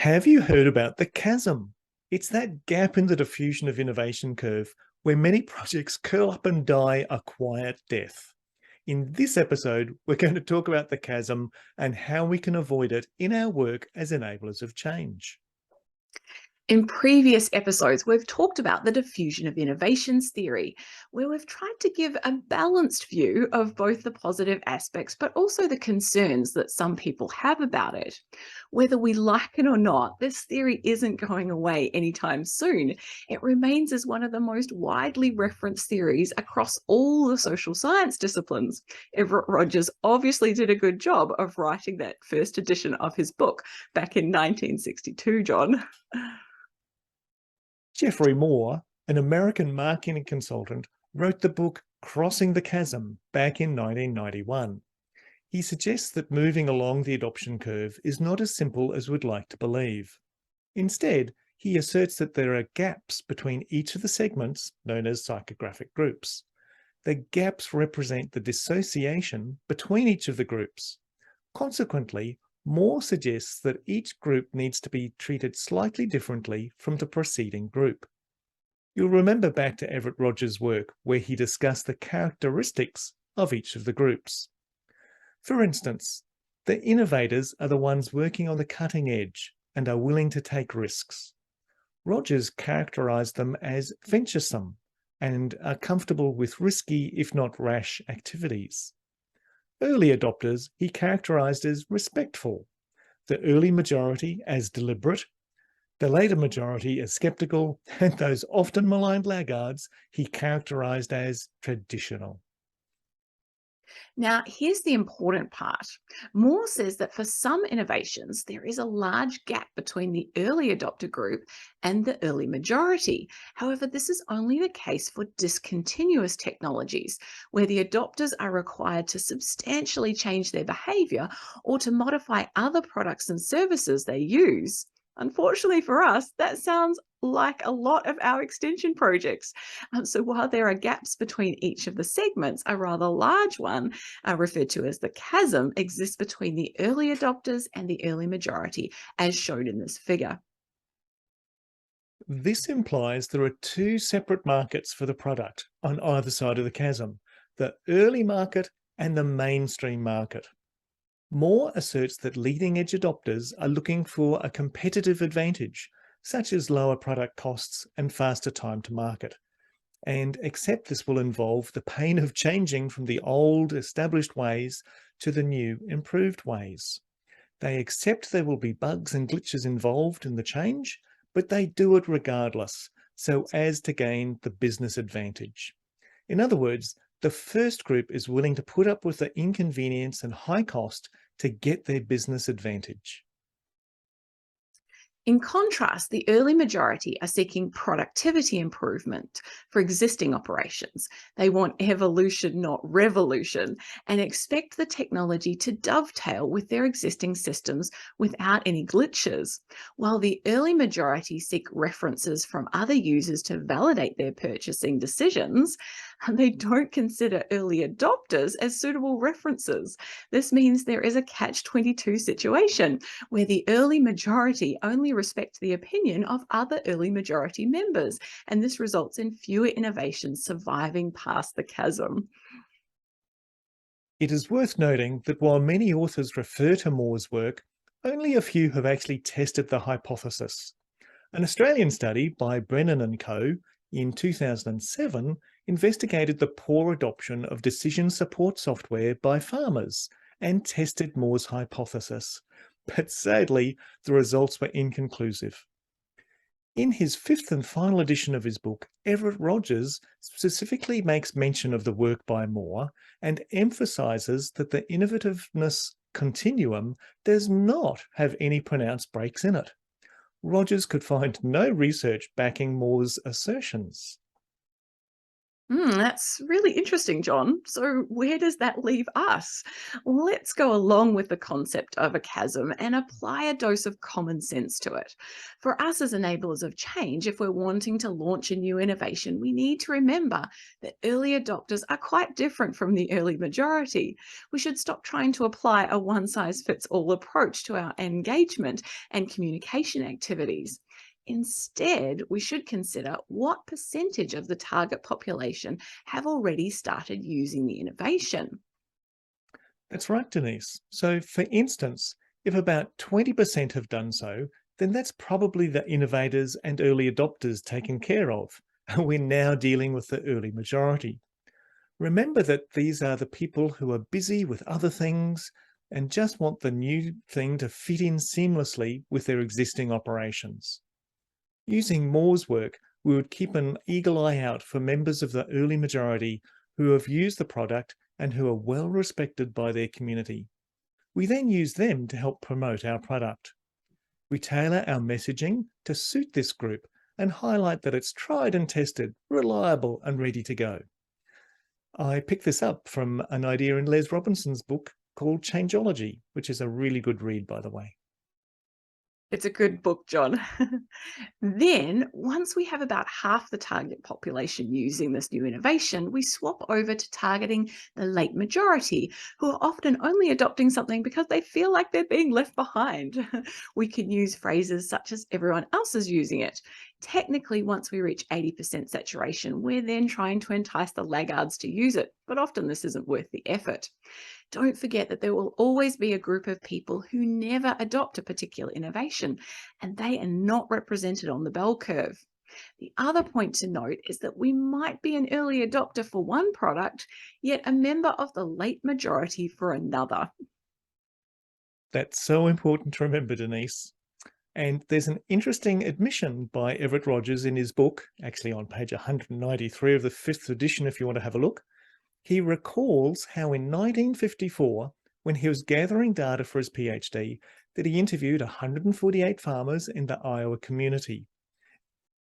Have you heard about the chasm? It's that gap in the diffusion of innovation curve where many projects curl up and die a quiet death. In this episode, we're going to talk about the chasm and how we can avoid it in our work as enablers of change. In previous episodes, we've talked about the diffusion of innovations theory, where we've tried to give a balanced view of both the positive aspects, but also the concerns that some people have about it. Whether we like it or not, this theory isn't going away anytime soon. It remains as one of the most widely referenced theories across all the social science disciplines. Everett Rogers obviously did a good job of writing that first edition of his book back in 1962, John. Jeffrey Moore, an American marketing consultant, wrote the book Crossing the Chasm back in 1991. He suggests that moving along the adoption curve is not as simple as we'd like to believe. Instead, he asserts that there are gaps between each of the segments known as psychographic groups. The gaps represent the dissociation between each of the groups. Consequently, Moore suggests that each group needs to be treated slightly differently from the preceding group. You'll remember back to Everett Rogers' work where he discussed the characteristics of each of the groups. For instance, the innovators are the ones working on the cutting edge and are willing to take risks. Rogers characterized them as venturesome and are comfortable with risky, if not rash, activities. Early adopters he characterized as respectful, the early majority as deliberate, the later majority as skeptical, and those often maligned laggards he characterized as traditional. Now, here's the important part. Moore says that for some innovations, there is a large gap between the early adopter group and the early majority. However, this is only the case for discontinuous technologies, where the adopters are required to substantially change their behavior or to modify other products and services they use. Unfortunately for us, that sounds like a lot of our extension projects. So while there are gaps between each of the segments, a rather large one, referred to as the chasm, exists between the early adopters and the early majority, as shown in this figure. This implies there are two separate markets for the product on either side of the chasm, the early market and the mainstream market. Moore asserts that leading-edge adopters are looking for a competitive advantage, such as lower product costs and faster time to market, and accept this will involve the pain of changing from the old, established ways to the new, improved ways. They accept there will be bugs and glitches involved in the change, but they do it regardless, so as to gain the business advantage. In other words, the first group is willing to put up with the inconvenience and high cost to get their business advantage. In contrast, the early majority are seeking productivity improvement for existing operations. They want evolution, not revolution, and expect the technology to dovetail with their existing systems without any glitches. While the early majority seek references from other users to validate their purchasing decisions, they don't consider early adopters as suitable references. This means there is a catch-22 situation where the early majority only respect the opinion of other early majority members, and this results in fewer innovations surviving past the chasm. It is worth noting that while many authors refer to Moore's work, only a few have actually tested the hypothesis. An Australian study by Brennan and Co. in 2007 investigated the poor adoption of decision support software by farmers and tested Moore's hypothesis. But sadly, the results were inconclusive. In his fifth and final edition of his book, Everett Rogers specifically makes mention of the work by Moore and emphasizes that the innovativeness continuum does not have any pronounced breaks in it. Rogers could find no research backing Moore's assertions. That's really interesting, John. So, where does that leave us? Let's go along with the concept of a chasm and apply a dose of common sense to it. For us as enablers of change, if we're wanting to launch a new innovation, we need to remember that early adopters are quite different from the early majority. We should stop trying to apply a one size fits all approach to our engagement and communication activities. Instead, we should consider what percentage of the target population have already started using the innovation. That's right, Denise. So, for instance, if about 20% have done so, then that's probably the innovators and early adopters taken care of. We're now dealing with the early majority. Remember that these are the people who are busy with other things and just want the new thing to fit in seamlessly with their existing operations. Using Moore's work, we would keep an eagle eye out for members of the early majority who have used the product and who are well respected by their community. We then use them to help promote our product. We tailor our messaging to suit this group and highlight that it's tried and tested, reliable, and ready to go. I picked this up from an idea in Les Robinson's book called Changeology, which is a really good read, by the way. It's a good book, John. Then, once we have about half the target population using this new innovation, we swap over to targeting the late majority, who are often only adopting something because they feel like they're being left behind. We can use phrases such as everyone else is using it. Technically, once we reach 80% saturation, we're then trying to entice the laggards to use it, but often this isn't worth the effort. Don't forget that there will always be a group of people who never adopt a particular innovation, and they are not represented on the bell curve. The other point to note is that we might be an early adopter for one product, yet a member of the late majority for another. That's so important to remember, Denise. And there's an interesting admission by Everett Rogers in his book, actually on page 193 of the fifth edition, if you want to have a look. He recalls how in 1954, when he was gathering data for his PhD, that he interviewed 148 farmers in the Iowa community.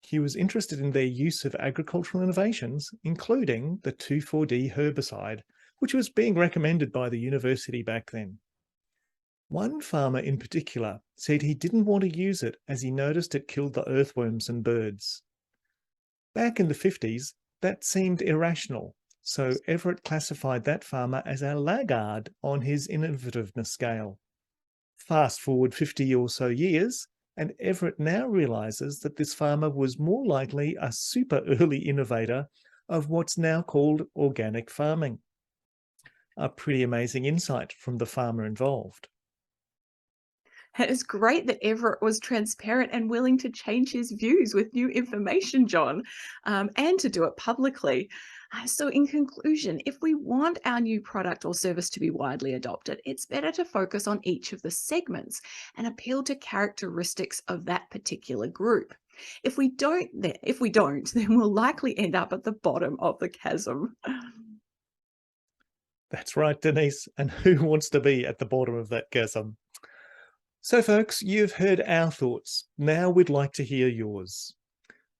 He was interested in their use of agricultural innovations, including the 2,4-D herbicide, which was being recommended by the university back then. One farmer in particular said he didn't want to use it as he noticed it killed the earthworms and birds. Back in the 50s, that seemed irrational, so Everett classified that farmer as a laggard on his innovativeness scale. Fast forward 50 or so years, and Everett now realizes that this farmer was more likely a super early innovator of what's now called organic farming. A pretty amazing insight from the farmer involved. It is great that Everett was transparent and willing to change his views with new information, John, and to do it publicly. So, in conclusion, if we want our new product or service to be widely adopted, it's better to focus on each of the segments and appeal to characteristics of that particular group. If we don't, then we'll likely end up at the bottom of the chasm. That's right, Denise. And who wants to be at the bottom of that chasm? So, folks, you've heard our thoughts. Now we'd like to hear yours.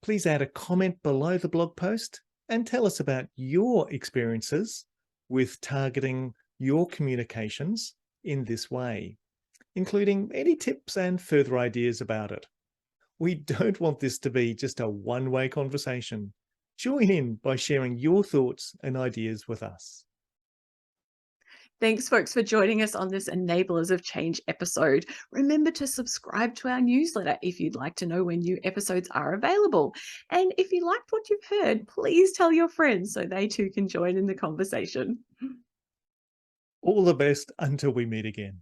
Please add a comment below the blog post and tell us about your experiences with targeting your communications in this way, including any tips and further ideas about it. We don't want this to be just a one-way conversation. Join in by sharing your thoughts and ideas with us. Thanks, folks, for joining us on this Enablers of Change episode. Remember to subscribe to our newsletter if you'd like to know when new episodes are available. And if you liked what you've heard, please tell your friends so they too can join in the conversation. All the best until we meet again.